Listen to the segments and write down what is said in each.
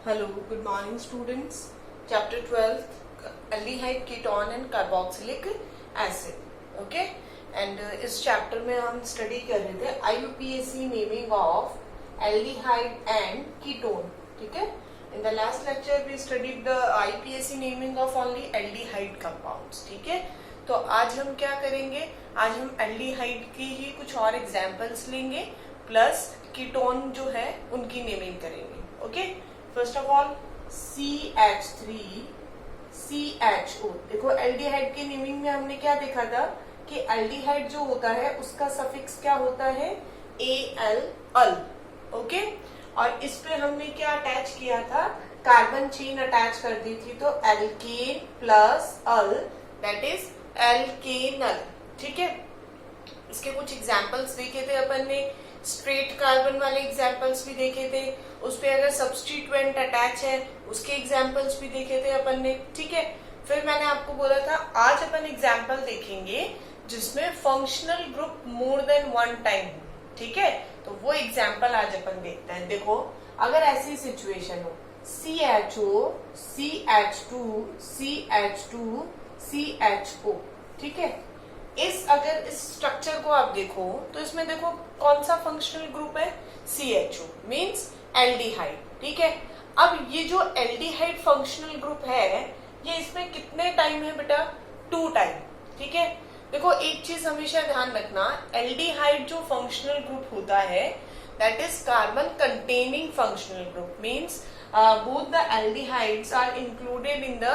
Hello, good morning students. Chapter 12, aldehyde, ketone and carboxylic acid. Okay? And इस chapter में हम study कर रहे थे IUPAC naming of aldehyde and ketone. ठीक है? In the last lecture we studied the IUPAC naming of only aldehyde compounds. ठीक है? तो आज हम क्या करेंगे? आज हम aldehyde की ही कुछ और examples लेंगे प्लस कीटोन जो है उनकी नेमिंग करेंगे. Okay? First of all CH3 CHO. देखो एल्डिहाइड के नेमिंग में हमने क्या देखा था कि एल्डिहाइड जो होता है उसका सफिक्स क्या होता है AL अल. ओके? और इस पे हमने क्या अटैच किया था, कार्बन चेन अटैच कर दी थी, तो alkane plus al that is alkanal. ठीक है? इसके कुछ एग्जाम्पल्स देखे थे अपन ने, स्ट्रेट कार्बन वाले एग्जाम्पल्स भी देखे थे, उस पे अगर सब्स्टिट्यूएंट अटैच है उसके एग्जाम्पल्स भी देखे थे अपन ने. ठीक है? फिर मैंने आपको बोला था आज अपन एग्जाम्पल देखेंगे जिसमें functional group more then one time. ठीक है? तो वो एग्जाम्पल आज अपन देखते हैं. देखो अगर ऐसी सिचुएशन हो CHO CH2 CH2 CHO. ठीक है? अगर इस स्ट्रक्चर को आप देखो तो इसमें देखो कौन सा फंक्शनल ग्रुप है CHO मींस एल्डिहाइड. ठीक है? अब ये जो एल्डिहाइड फंक्शनल ग्रुप है ये इसमें कितने टाइम है बेटा, 2 टाइम. ठीक है? देखो एक चीज हमेशा ध्यान रखना, एल्डिहाइड जो फंक्शनल ग्रुप होता है that is carbon containing functional group means both the aldehydes are included in the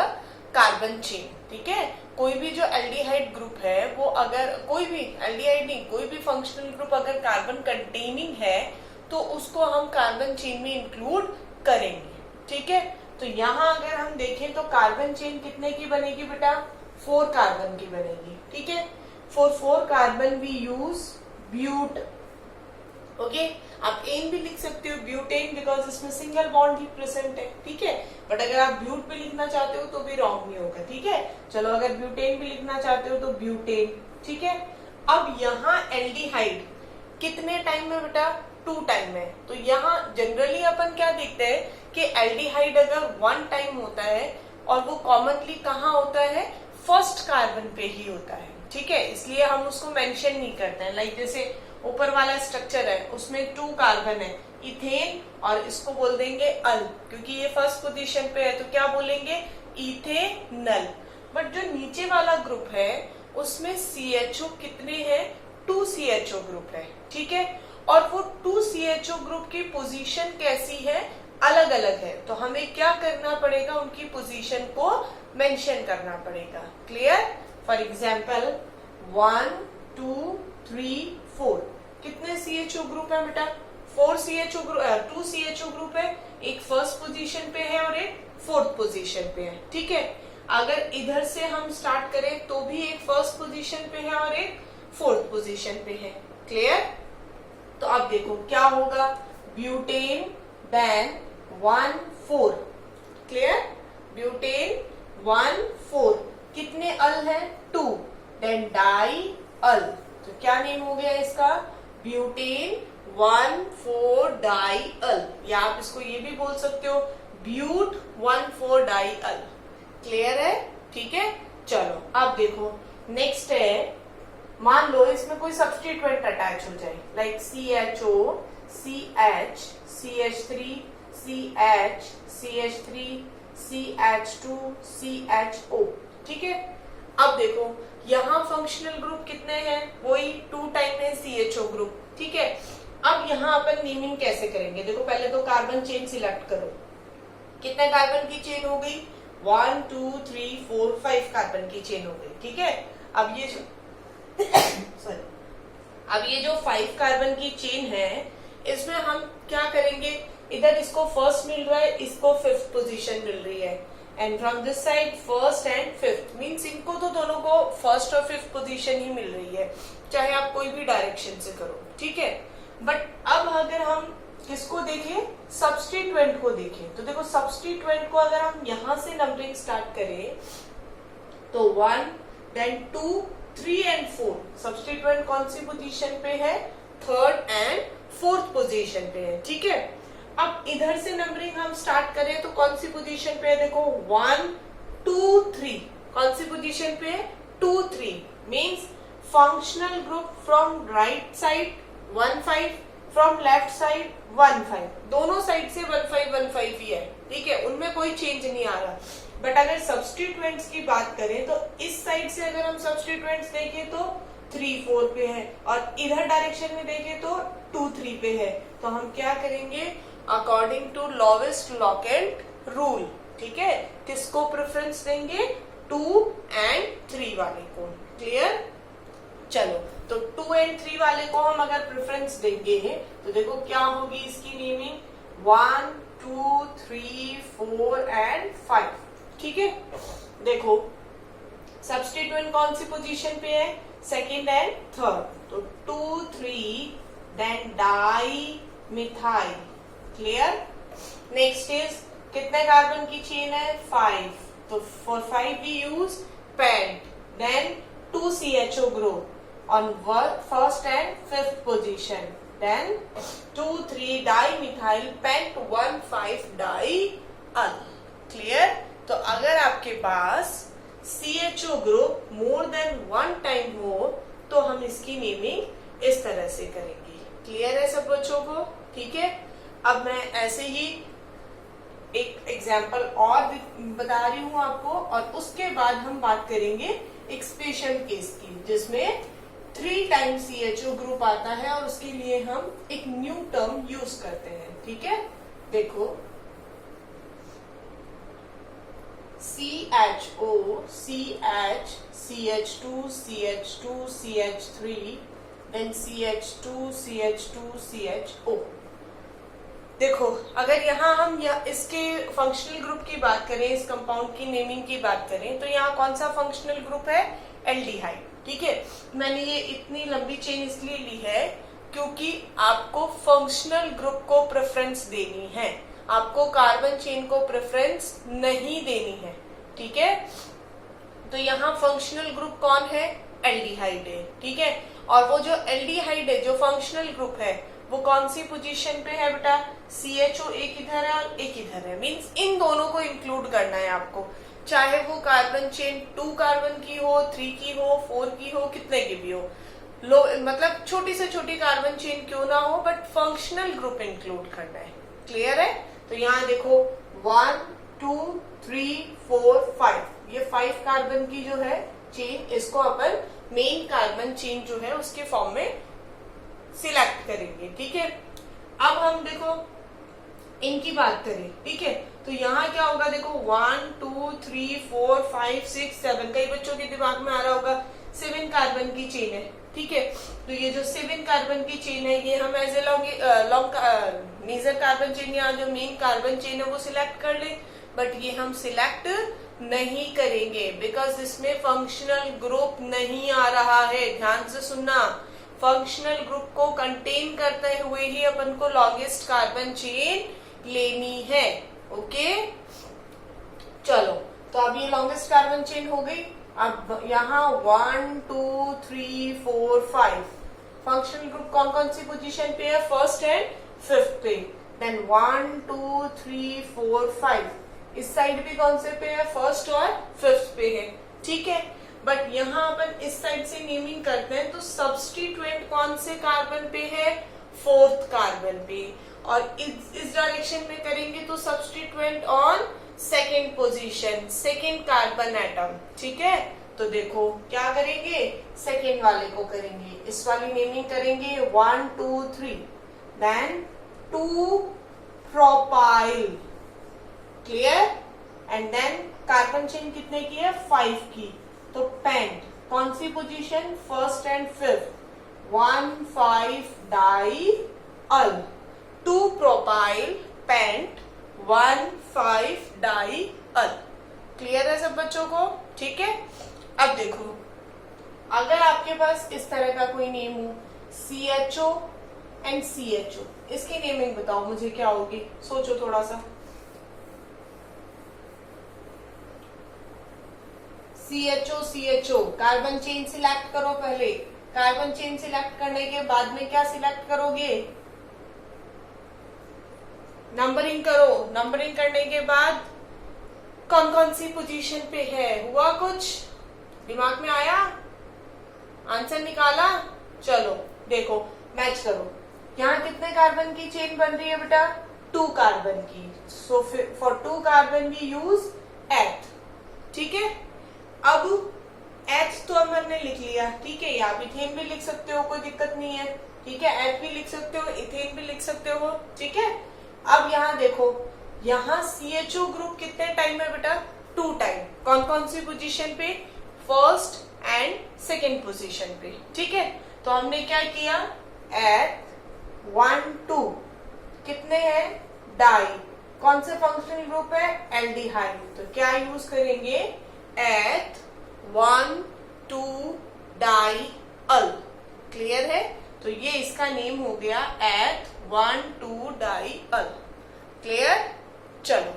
carbon chain. ठीक है? कोई भी जो एल्डिहाइड ग्रुप है वो अगर कोई भी एल्डिहाइड नहीं कोई भी फंक्शनल ग्रुप अगर कार्बन कंटेनिंग है तो उसको हम कार्बन चेन में इंक्लूड करेंगे. ठीक है? तो यहाँ अगर हम देखें तो कार्बन चेन कितने की बनेगी बेटा, 4 कार्बन की बनेगी. ठीक है? For 4 carbon we use but. Okay? आप एन भी लिख सकते हो ब्यूटेन बिकॉज इसमें सिंगल बॉन्ड ही प्रेजेंट है. ठीक है? बट अगर आप ब्यूट भी लिखना चाहते हो तो भी रॉन्ग नहीं होगा. ठीक है? चलो अगर ब्यूटेन भी लिखना चाहते हो तो ब्यूटेन. ठीक है? अब यहाँ एल्डिहाइड कितने टाइम में बेटा, 2 टाइम में. तो यहाँ जनरली अपन क्या देखते हैं कि एल्डिहाइड अगर 1 टाइम होता है और वो कॉमनली कहाँ होता है, फर्स्ट कार्बन पे ही होता है. ठीक है? इसलिए हम उसको मेंशन नहीं करते हैं. लाइक जैसे ऊपर वाला स्ट्रक्चर है उसमें 2 कार्बन है इथेन और इसको बोल देंगे अल क्योंकि ये फर्स्ट पोजीशन पे है तो क्या बोलेंगे इथेनल. बट जो नीचे वाला ग्रुप है उसमें CHO कितने हैं, 2 CHO ग्रुप है. ठीक है? और वो 2 CHO ग्रुप की पोजीशन कैसी है, अलग अलग है. तो हमें क्या करना पड़ेगा, उनकी पोजीशन को मेंशन करना पड़ेगा. क्लियर? फॉर एग्जाम्पल 1 2 3 4 कितने CHO ग्रुप है बेटा, 4 CHO ग्रुप, 2 CHO ग्रुप है, एक फर्स्ट पोजीशन पे है और एक फोर्थ पोजीशन पे है. ठीक है? अगर इधर से हम स्टार्ट करें तो भी एक फर्स्ट पोजीशन पे है और एक फोर्थ पोजीशन पे है. क्लियर? तो अब देखो क्या होगा, ब्यूटेन देन 1 4. क्लियर? ब्यूटेन 1 4 कितने अल है, 2. देन डाई अल, तो क्या नेम हो गया इसका, ब्यूटेन 1 4 डाई अल. या आप इसको ये भी बोल सकते हो ब्यूट 1 4 डाई अल. क्लियर है? ठीक है? चलो अब देखो नेक्स्ट है, मान लो इसमें कोई सब्स्टिट्यूएंट अटैच हो जाए like CHO CH CH3 CH CH3 CH2 CHO. ठीक है? अब देखो यहाँ फंक्शनल ग्रुप कितने हैं, वही 2 टाइम है CHO ग्रुप. ठीक है? अब यहाँ अपन नेमिंग कैसे करेंगे, देखो पहले तो कार्बन चेन सिलेक्ट करो. कितने कार्बन की चेन हो गई, 1 2 3 4 5 कार्बन की चेन हो गई. ठीक है? अब ये जो सॉरी अब ये जो 5 कार्बन की चेन है इसमें हम क्या करेंगे, इधर इसको फर्स्ट मिल रहा है, इसको 5th पोजीशन मिल रही है, and from this side first and 5th means इनको तो दोनों को फर्स्ट और 5th पोजीशन ही मिल रही है चाहे आप कोई भी डायरेक्शन से करो. ठीक है? बट अब अगर हम किसको देखें, सब्स्टिट्यूएंट को देखें, तो देखो सब्स्टिट्यूएंट को अगर हम यहां से नंबरिंग स्टार्ट करें तो 1 देन 2 3 एंड 4. सब्स्टिट्यूएंट कौन सी पोजीशन पे है, 3rd एंड 4th पोजीशन पे है. ठीक है? अब इधर से नंबरिंग हम स्टार्ट करें तो कौन सी पोजीशन पे है, देखो 1 2 3, कौन सी पोजीशन पे है 2 3, means functional group from right side 1 5, from left side 1 5, दोनों साइड से 1 5 1 5 ही है, ठीक है, उनमें कोई चेंज नहीं आ रहा। बट अगर सब्स्टिट्यूएंट्स की बात करें तो इस साइड से अगर हम सब्स्टिट्यूएंट्स देखें तो 3 4 पे है, और इधर डायरेक्शन में देखें तो 2 3 पे है। तो हम क्या करेंगे, according to lowest locant rule, ठीक है, किसको प्रेफरेंस देंगे, 2 and 3 वाले को। क्लियर, चलो तो 2 and 3 वाले को हम अगर प्रेफरेंस देंगे तो देखो क्या होगी इसकी नेमिंग, 1 2 3 4 and 5, ठीक है। देखो सब्स्टिट्यूएंट कौन सी पोजीशन पे है, सेकेंड एंड थर्ड, तो 2 3 then di methyl. Clear, next is कितने कार्बन की चेन है, 5, तो for 5 we use pent, then 2 CHO group on first and fifth position, then 2 3 di methyl pent 1 5 die Al. Clear, तो अगर आपके पास CHO group more than 1 time हो तो हम इसकी नेमिंग इस तरह से करेंगे। क्लियर है सब बच्चों को, ठीक है। अब मैं ऐसे ही एक एग्जाम्पल और बता रही हूं आपको, और उसके बाद हम बात करेंगे एक स्पेशल केस की जिसमें 3 टाइम CHO ग्रुप आता है और उसके लिए हम एक न्यू टर्म यूज करते हैं, ठीक है। देखो CHO CH CH2 CH2 CH3 then CH2 CH2 CHO। देखो अगर यहाँ हम इसके फंक्शनल ग्रुप की बात करें, इस कंपाउंड की नेमिंग की बात करें, तो यहाँ कौन सा फंक्शनल ग्रुप है, एल्डिहाइड, ठीक है। मैंने ये इतनी लंबी चेन इसलिए ली है क्योंकि आपको फंक्शनल ग्रुप को प्रेफरेंस देनी है, आपको कार्बन चेन को प्रेफरेंस नहीं देनी है, ठीक है। तो यहाँ फंक्शनल ग्रुप कौन है, एल्डिहाइड है, ठीक है। और वो जो एल्डिहाइड है, जो फंक्शनल ग्रुप है, वो कौन सी पोजीशन पे है बेटा, CHO एक इधर है और एक इधर है, मींस इन दोनों को इंक्लूड करना है आपको, चाहे वो कार्बन चेन 2 कार्बन की हो, 3 की हो, 4 की हो, कितने की भी हो, लो मतलब छोटी से छोटी कार्बन चेन क्यों ना हो, बट फंक्शनल ग्रुप इंक्लूड करना है। क्लियर है, तो यहाँ देखो 1 2 3 4 5, ये 5 कार्बन की जो है चेन, इसको अपन मेन कार्बन चेन जो है उसके फॉर्म में सिलेक्ट करेंगे, ठीक है। अब हम देखो इनकी बात करें, ठीक है, तो यहाँ क्या होगा, देखो 1 2 3 4 5 6 7, कई बच्चों के दिमाग में आ रहा होगा 7 कार्बन की चेन है, ठीक है। तो ये जो 7 कार्बन की चेन है, ये हम as a long major carbon chain, यहाँ जो मेन कार्बन चेन है वो सिलेक्ट कर ले, बट ये हम सिलेक्ट नहीं करेंगे बिकॉज इसमें फंक्शनल ग्रुप नहीं आ रहा है। ध्यान से सुनना, फंक्शनल ग्रुप को कंटेन करते हुए ही अपन को लॉन्गेस्ट कार्बन चेन लेनी है, ओके। चलो तो अब ये लॉन्गेस्ट कार्बन चेन हो गई। अब यहाँ 1 2 3 4 5 फंक्शनल ग्रुप कौन कौन सी पोजीशन पे है, फर्स्ट एंड फिफ्थ पे, देन 1 2 3 4 5 इस साइड भी कौन से पे है, फर्स्ट और फिफ्थ पे है, ठीक है। बट यहाँ अपन इस साइड से नेमिंग करते हैं तो सब्स्टिट्यूएंट कौन से कार्बन पे है, फोर्थ कार्बन पे, और इस डायरेक्शन में करेंगे तो substituent on second position, second carbon atom, ठीक है। तो देखो क्या करेंगे, सेकेंड वाले को करेंगे, इस वाली नेमिंग करेंगे 1 2 3, then 2 propyl, clear, and then carbon chain कितने की है, 5 की, तो पेंट कौन सी पोजीशन, first and fifth, 1 5 die al, 2 propyl pent 1 5 die Al. Clear है सब बच्चों को, ठीक है। अब देखो अगर आपके पास इस तरह का कोई नेम हो, CHO एंड CHO, इसकी नेमिंग बताओ मुझे क्या होगी, सोचो थोड़ा सा। CHO कार्बन चेन सिलेक्ट करो पहले, कार्बन चेन सिलेक्ट करने के बाद में क्या सिलेक्ट करोगे, नंबरिंग करो, नंबरिंग करने के बाद कौन कौन सी पोजीशन पे है, हुआ कुछ दिमाग में आया, आंसर निकाला? चलो देखो मैच करो, यहाँ कितने कार्बन की चेन बन रही है बेटा? 2 कार्बन की। So for 2 carbon we use eth. ठीक है, अब एथ तो हमने लिख लिया, ठीक है, या आप इथेन भी लिख सकते हो, कोई दिक्कत नहीं है, ठीक है, एथ भी लिख सकते हो, इथेन भी लिख सकते हो, ठीक है। अब यहाँ देखो, यहाँ CHO ग्रुप कितने टाइम है बेटा? 2 टाइम। कौन कौन सी पोजीशन पे? फर्स्ट एंड सेकेंड पोजीशन पे, ठीक है। तो हमने क्या किया, एथ 1 2 कितने हैं? डाई। कौन से फंक्शनल ग्रुप है? एल्डिहाइड। तो क्या यूज करेंगे? एथ 1 2 डाई अल। क्लियर है? तो ये इसका नेम हो गया एथ 1 2 डाई अल। क्लियर? चलो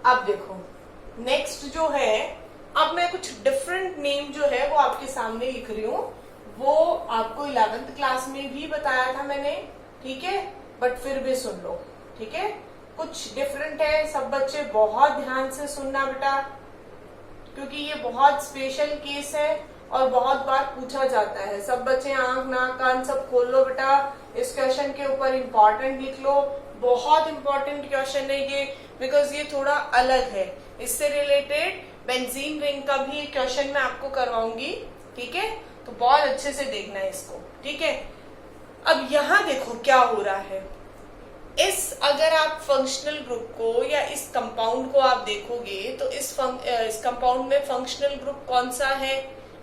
अब देखो नेक्स्ट जो है, अब मैं कुछ डिफरेंट नेम जो है वो आपके सामने लिख रही हूँ, वो आपको 11th क्लास में भी बताया था मैंने, ठीक है, बट फिर भी सुन लो, ठीक है, कुछ डिफरेंट है। सब बच्चे बहुत ध्यान से सुनना बेटा, क्योंकि ये बहुत स्पेशल केस है और बहुत बार पूछा जाता है। सब बच्चे आंख नाक कान सब खोल लो बेटा, इस क्वेश्चन के ऊपर इम्पोर्टेंट लिख लो, बहुत इंपॉर्टेंट क्वेश्चन है ये, बिकॉज ये थोड़ा अलग है। इससे रिलेटेड बेंजीन रिंग का भी एक क्वेश्चन मैं आपको करवाऊंगी, ठीक है, तो बहुत अच्छे से देखना है इसको, ठीक है। अब यहाँ देखो क्या हो रहा है, अगर आप फंक्शनल ग्रुप को या इस कंपाउंड को आप देखोगे तो इस कंपाउंड में फंक्शनल ग्रुप कौन सा है?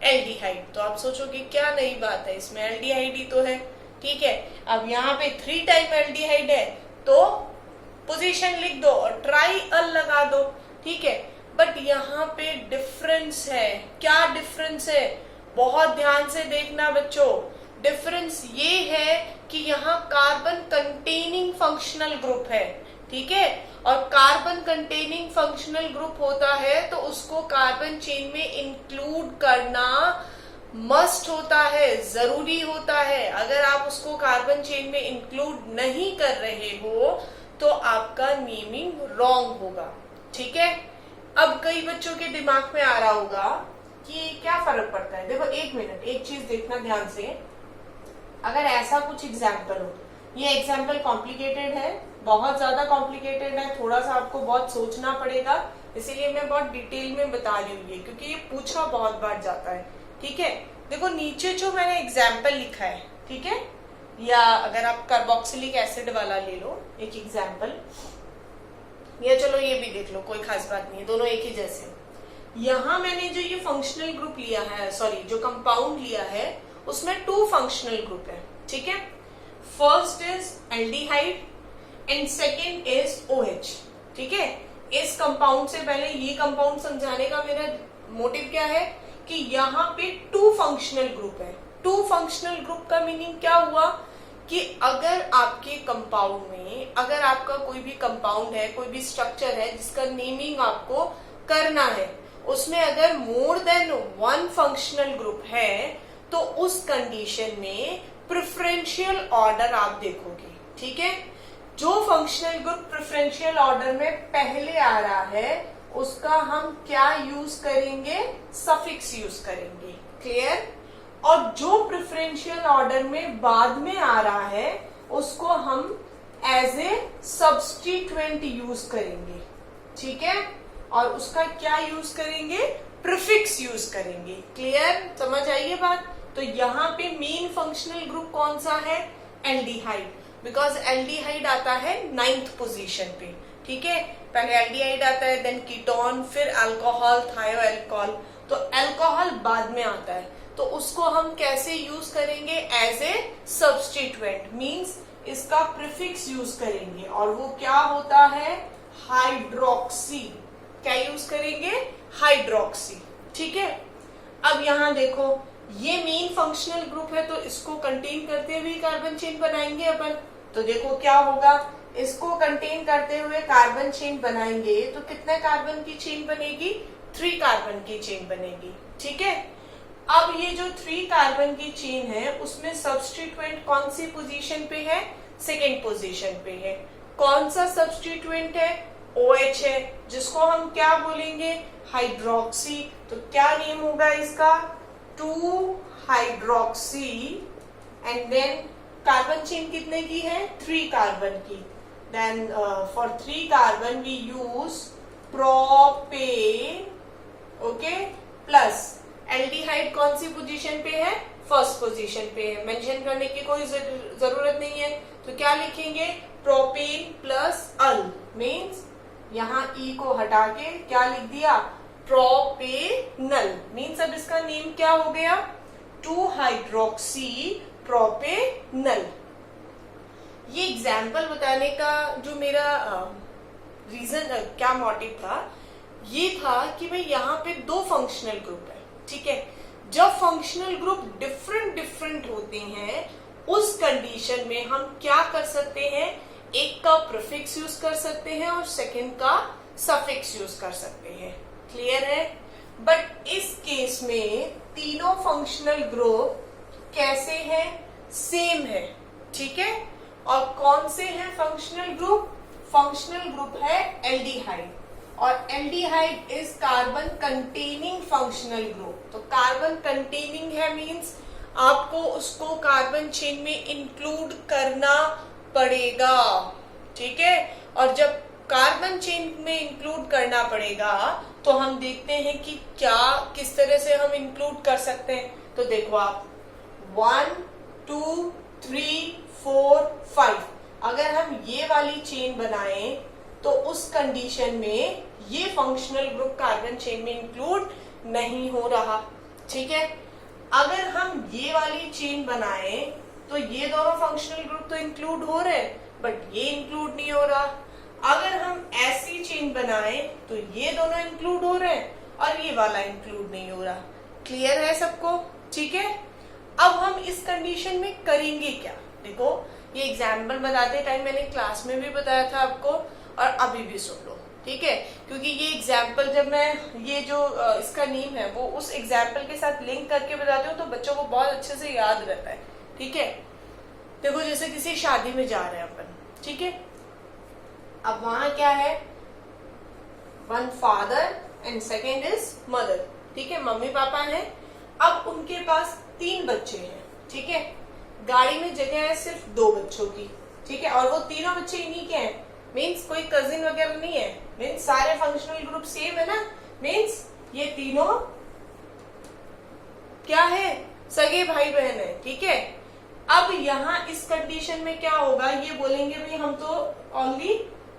एल्डिहाइड। तो आप सोचोगे क्या नई बात है, इसमें एल्डिहाइड ही तो है, ठीक है। अब यहाँ पे 3 टाइम एल्डिहाइड है, तो पोजीशन लिख दो और ट्राई अल लगा दो, ठीक है। बट यहाँ पे डिफरेंस है। क्या डिफरेंस है? बहुत ध्यान से देखना बच्चों। डिफरेंस ये है कि यहाँ कार्बन कंटेनिंग फंक्शनल ग्रुप है, ठीक है, और कार्बन कंटेनिंग फंक्शनल ग्रुप होता है तो उसको कार्बन चेन में इंक्लूड करना मस्ट होता है, जरूरी होता है। अगर आप उसको कार्बन चेन में इंक्लूड नहीं कर रहे हो तो आपका नेमिंग रॉन्ग होगा, ठीक है। अब कई बच्चों के दिमाग में आ रहा होगा कि क्या फर्क पड़ता है। देखो एक मिनट, एक चीज देखना ध्यान से, अगर ऐसा कुछ एग्जाम्पल हो, ये एग्जाम्पल कॉम्प्लिकेटेड है, बहुत ज्यादा कॉम्प्लिकेटेड है, थोड़ा सा आपको बहुत सोचना पड़ेगा, इसीलिए मैं बहुत डिटेल में बता रही हूँ ये, क्योंकि ये पूछा बहुत बार जाता है, ठीक है। देखो नीचे जो मैंने एग्जाम्पल लिखा है, ठीक है, या अगर आप कार्बोक्सिलिक एसिड वाला ले लो एक एग्जाम्पल, या चलो ये भी देख लो, कोई खास बात नहीं है, दोनों एक ही जैसे। यहाँ मैंने जो ये फंक्शनल ग्रुप लिया है, सॉरी जो कंपाउंड लिया है, उसमें 2 फंक्शनल ग्रुप है, ठीक है। First is aldehyde and second is OH, ठीक है। इस कंपाउंड से पहले ये कंपाउंड समझाने का मेरा मोटिव क्या है कि यहाँ पे 2 फंक्शनल ग्रुप है। 2 फंक्शनल ग्रुप का मीनिंग क्या हुआ कि अगर आपके कंपाउंड में, अगर आपका कोई भी कंपाउंड है, कोई भी स्ट्रक्चर है जिसका नेमिंग आपको करना है, उसमें अगर मोर देन 1 फंक्शनल ग्रुप है तो उस कंडीशन में प्रेफरेंशियल ऑर्डर आप देखोगे, ठीक है। जो फंक्शनल ग्रुप प्रेफरेंशियल ऑर्डर में पहले आ रहा है उसका हम क्या यूज करेंगे? सफिक्स यूज करेंगे, क्लियर। और जो प्रेफरेंशियल ऑर्डर में बाद में आ रहा है उसको हम एज ए सब्स्टिट्यूएंट यूज करेंगे, ठीक है, और उसका क्या यूज करेंगे? प्रीफिक्स यूज करेंगे, क्लियर, समझ आइए बात। तो यहाँ पे मेन फंक्शनल ग्रुप कौन सा है? एल्डिहाइड, बिकॉज एल्डिहाइड आता है 9th पोजीशन पे, ठीक है। पहले एल्डिहाइड आता है, देन कीटोन, फिर अल्कोहल, थायोअल्कोहल, तो अल्कोहल बाद में आता है, तो उसको हम कैसे यूज करेंगे? एज ए सब्स्टिट्यूएंट, मींस इसका प्रीफिक्स यूज करेंगे, और वो क्या होता है? हाइड्रोक्सी। क्या यूज करेंगे? हाइड्रोक्सी, ठीक है। अब यहाँ देखो ये मेन फंक्शनल ग्रुप है, तो इसको कंटेन करते हुए कार्बन चेन बनाएंगे अपन, तो देखो क्या होगा, इसको कंटेन करते हुए कार्बन चेन बनाएंगे तो कितने कार्बन की चेन बनेगी? 3 कार्बन की चेन बनेगी, ठीक है। अब ये जो 3 कार्बन की चेन है उसमें सब्स्टिट्यूएंट कौन सी पोजीशन पे है? सेकेंड पोजीशन पे है, कौन सा सब्स्टिट्यूएंट है? OH है, जिसको हम क्या बोलेंगे? हाइड्रोक्सी। तो क्या नेम होगा इसका? 2 hydroxy. And then carbon chain कितने की है? 3 कार्बन की। Then for 3 carbon we use propane, okay, plus aldehyde कौन सी पोजीशन पे है? फर्स्ट पोजीशन पे है। मेंशन करने की कोई जरूरत नहीं है, तो क्या लिखेंगे? प्रोपेन प्लस अल, मीन्स यहाँ ई को हटा के क्या लिख दिया? प्रोपेनल। मीन्स अब इसका नेम क्या हो गया? 2 हाइड्रोक्सी प्रोपेनल। ये एग्जाम्पल बताने का जो मेरा रीजन क्या मोटिव था, ये था कि भाई यहाँ पे 2 फंक्शनल ग्रुप है, ठीक है। जब फंक्शनल ग्रुप डिफरेंट होते हैं, उस कंडीशन में हम क्या कर सकते हैं? एक का प्रीफिक्स यूज कर सकते हैं और सेकंड का सफिक्स यूज कर सकते हैं। क्लियर है? बट इस केस में तीनों फंक्शनल ग्रुप कैसे हैं? सेम है, ठीक है। और कौन से हैं फंक्शनल ग्रुप? फंक्शनल ग्रुप है एल्डिहाइड, और aldehyde is carbon containing functional group. तो कार्बन कंटेनिंग है मींस आपको उसको कार्बन चेन में इंक्लूड करना पड़ेगा, ठीक है। और जब कार्बन चेन में इंक्लूड करना पड़ेगा तो हम देखते हैं कि क्या किस तरह से हम इंक्लूड कर सकते हैं। तो देखो आप 1 2 3 4 5, अगर हम ये वाली चेन बनाएं तो उस कंडीशन में ये फंक्शनल ग्रुप कार्बन चेन में इंक्लूड नहीं हो रहा, ठीक है। अगर हम ये वाली चेन बनाएं तो ये दोनों फंक्शनल ग्रुप तो इंक्लूड हो रहे हैं, बट ये इंक्लूड नहीं हो रहा। अगर हम ऐसी चेन बनाएं तो ये दोनों इंक्लूड हो रहे हैं और ये वाला इंक्लूड नहीं हो रहा। क्लियर है सबको? ठीक है। अब हम इस कंडीशन में करेंगे क्या? देखो, ये एग्जाम्पल बताते टाइम मैंने क्लास में भी बताया था आपको, और अभी भी सुन लो, ठीक है। क्योंकि ये एग्जाम्पल जब मैं ये जो इसका नेम है वो उस एग्जाम्पल के साथ लिंक करके बताती हूँ तो बच्चों को बहुत अच्छे से याद रहता है, ठीक है। देखो, जैसे किसी शादी में जा रहे हैं अपन, ठीक है। अब वहां क्या है? 1 father and second is mother, ठीक है, मम्मी पापा हैं। अब उनके पास 3 बच्चे हैं, ठीक है। गाड़ी में जगह है सिर्फ 2 बच्चों की, ठीक है, और वो तीनों बच्चे इन्हीं के हैं। मीन्स कोई कजिन वगैरह नहीं है, मीन्स सारे फंक्शनल ग्रुप सेम है ना। मीन्स ये तीनों क्या है? सगे भाई बहन है, ठीक है। अब यहाँ इस कंडीशन में क्या होगा? ये बोलेंगे भाई हम तो ओनली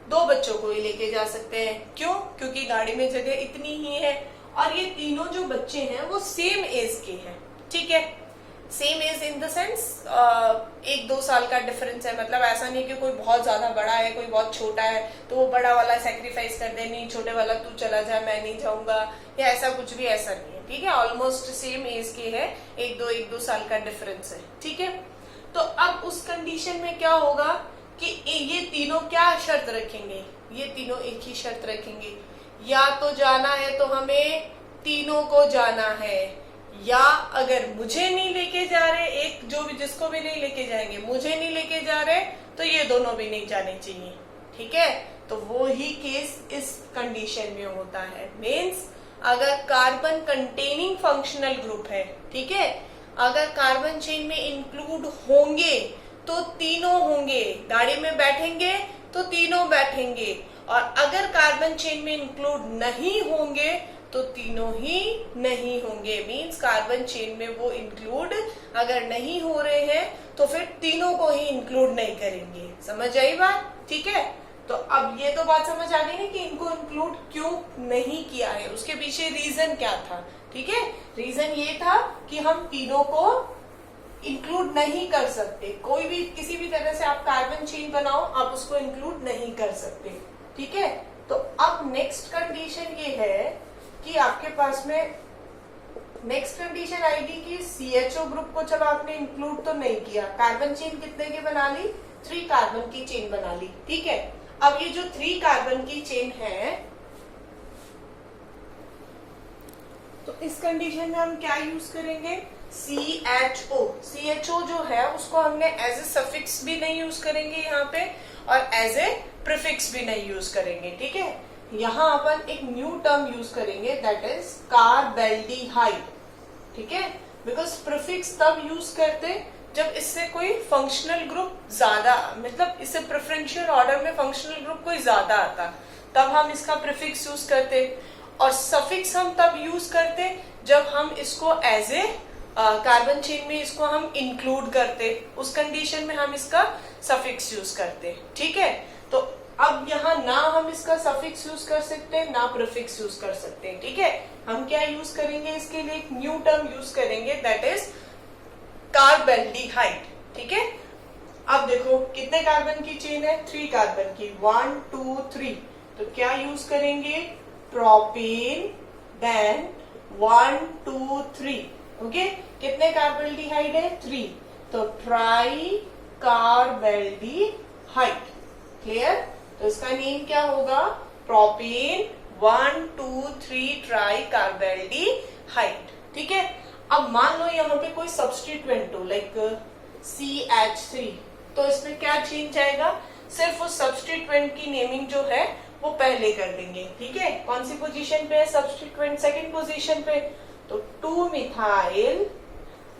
2 बच्चों को ही लेके जा सकते हैं। क्यों? क्योंकि गाड़ी में जगह इतनी ही है, और ये तीनों जो बच्चे हैं वो सेम एज के हैं, ठीक है। Same as in the sense 1-2 साल का डिफरेंस है। मतलब ऐसा नहीं कि कोई बहुत ज्यादा बड़ा है, कोई बहुत छोटा है, तो वो बड़ा वाला सेक्रीफाइस कर दे, नहीं छोटे वाला तू चला जा, मैं नहीं जाऊंगा, या ऐसा कुछ भी ऐसा नहीं है, ठीक है। ऑलमोस्ट सेम एज के है, 1-2 साल का डिफरेंस है, ठीक है। तो अब उस कंडीशन में क्या होगा कि ये तीनों क्या शर्त रखेंगे? ये तीनों एक ही शर्त रखेंगे, या तो जाना है तो हमें तीनों को जाना है, या अगर मुझे नहीं लेके जा रहे, एक जो भी जिसको भी नहीं लेके जाएंगे, मुझे नहीं लेके जा रहे तो ये दोनों भी नहीं जाने चाहिए, ठीक है। तो वो ही केस इस कंडीशन में होता है। मीन्स अगर कार्बन कंटेनिंग फंक्शनल ग्रुप है, ठीक है, अगर कार्बन चेन में इंक्लूड होंगे तो तीनों होंगे, गाड़ी में बैठेंगे तो तीनों बैठेंगे, और अगर कार्बन चेन में इंक्लूड नहीं होंगे तो तीनों ही नहीं होंगे। मींस कार्बन चेन में वो इंक्लूड अगर नहीं हो रहे हैं तो फिर तीनों को ही इंक्लूड नहीं करेंगे। समझ आई बात? ठीक है। तो अब ये तो बात समझ आ गई ना कि इनको इंक्लूड क्यों नहीं किया है, उसके पीछे रीजन क्या था, ठीक है। रीजन ये था कि हम तीनों को इंक्लूड नहीं कर सकते। कोई भी किसी भी तरह से आप कार्बन चेन बनाओ, आप उसको इंक्लूड नहीं कर सकते, ठीक है। तो अब नेक्स्ट कंडीशन ये है कि आपके पास में नेक्स्ट कंडीशन आएगी कि CHO ग्रुप को चलो आपने इंक्लूड तो नहीं किया, कार्बन चेन कितने की बना ली? 3 कार्बन की चेन बना ली, ठीक है। अब ये जो 3 कार्बन की चेन है, तो इस कंडीशन में हम क्या यूज करेंगे? CHO। CHO जो है उसको हमने एज ए सफिक्स भी नहीं यूज करेंगे यहाँ पे, और एज ए प्रीफिक्स भी नहीं यूज करेंगे, ठीक है। यहाँ अपन एक न्यू टर्म यूज करेंगे दैट इज कार्बेल्डिहाइड, ठीक है। बिकॉज प्रीफिक्स तब यूज करते जब इससे कोई फंक्शनल ग्रुप ज्यादा, मतलब इससे प्रेफरेंशियल ऑर्डर में फंक्शनल ग्रुप कोई ज्यादा आता, तब हम इसका प्रीफिक्स यूज करते। और सफिक्स हम तब यूज करते जब हम इसको एज ए कार्बन चेन में इसको हम इंक्लूड करते, उस कंडीशन में हम इसका सफिक्स यूज करते, ठीक है। तो अब यहाँ ना हम इसका सफिक्स यूज कर सकते हैं ना प्रीफिक्स यूज कर सकते हैं, ठीक है। हम क्या यूज करेंगे, इसके लिए एक न्यू टर्म यूज करेंगे दैट इज कार्बेल्डिहाइड, ठीक है। अब देखो कितने कार्बन की चेन है, 3 कार्बन की, 1 2 3, तो क्या यूज करेंगे, प्रोपेन, देन 1 2 3, ओके। कितने कार्बेल्डिहाइड है, 3, तो ट्राई कार्बेल्डिहाइड, क्लियर। तो इसका नेम क्या होगा, प्रोपेन 1 2 3 ट्राई कार्बेल्डिहाइड, ठीक है। अब मान लो यहाँ पे कोई सब्स्टिट्यूएंट हो लाइक CH3, तो इसमें क्या चेंज आएगा, सिर्फ उस सब्स्टिट्यूएंट की नेमिंग जो है वो पहले कर देंगे, ठीक है। कौन सी पोजीशन पे है सब्स्टिट्यूएंट, सेकंड पोजीशन पे, तो 2 methyl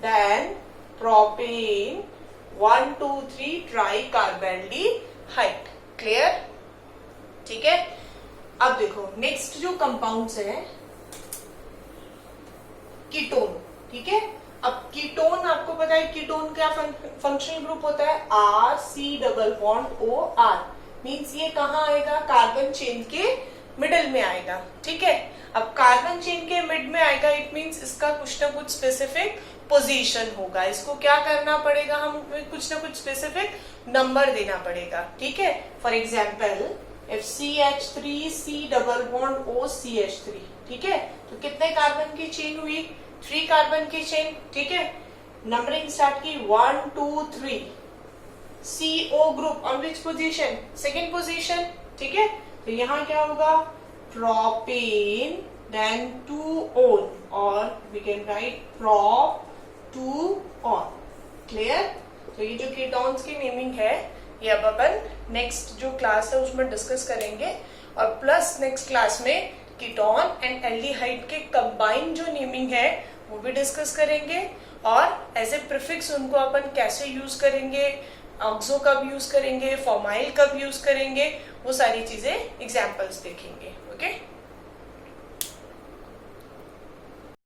then propane 1 2 3 tri carbaldehyde, clear, ठीक है। अब देखो नेक्स्ट जो कंपाउंड्स है कीटोन, ठीक है। अब कीटोन आपको पता है कीटोन क्या फंक्शनल ग्रुप होता है, RC+OR, मीन्स ये कहाँ आएगा, कार्बन चेन के मिडल में आएगा, ठीक है। अब कार्बन चेन के मिड में आएगा, इट मीन्स इसका कुछ ना कुछ स्पेसिफिक पोजीशन होगा, इसको क्या करना पड़ेगा, हम कुछ ना कुछ स्पेसिफिक नंबर देना पड़ेगा, ठीक है। For example if CH3 C+OCH3, ठीक है, तो कितने कार्बन की चेन हुई, 3 कार्बन की चेन, ठीक है। नंबरिंग स्टार्ट की 1 2 3, CO group on which position, second position, ठीक है। तो यहाँ क्या होगा, प्रोपेन देन 2 और we can write prop 2 clear. तो ये जो कीटोन्स की नेमिंग है ये अब अपन नेक्स्ट जो क्लास है उसमें डिस्कस करेंगे, और प्लस नेक्स्ट क्लास में कीटोन एंड एल्डिहाइड के कंबाइन जो नेमिंग है वो भी डिस्कस करेंगे, और एज ए प्रीफिक्स उनको अपन कैसे यूज करेंगे, ऑक्सो कब यूज करेंगे, फॉर्माइल कब यूज करेंगे, वो सारी चीजें एग्जाम्पल्स देखेंगे, ओके।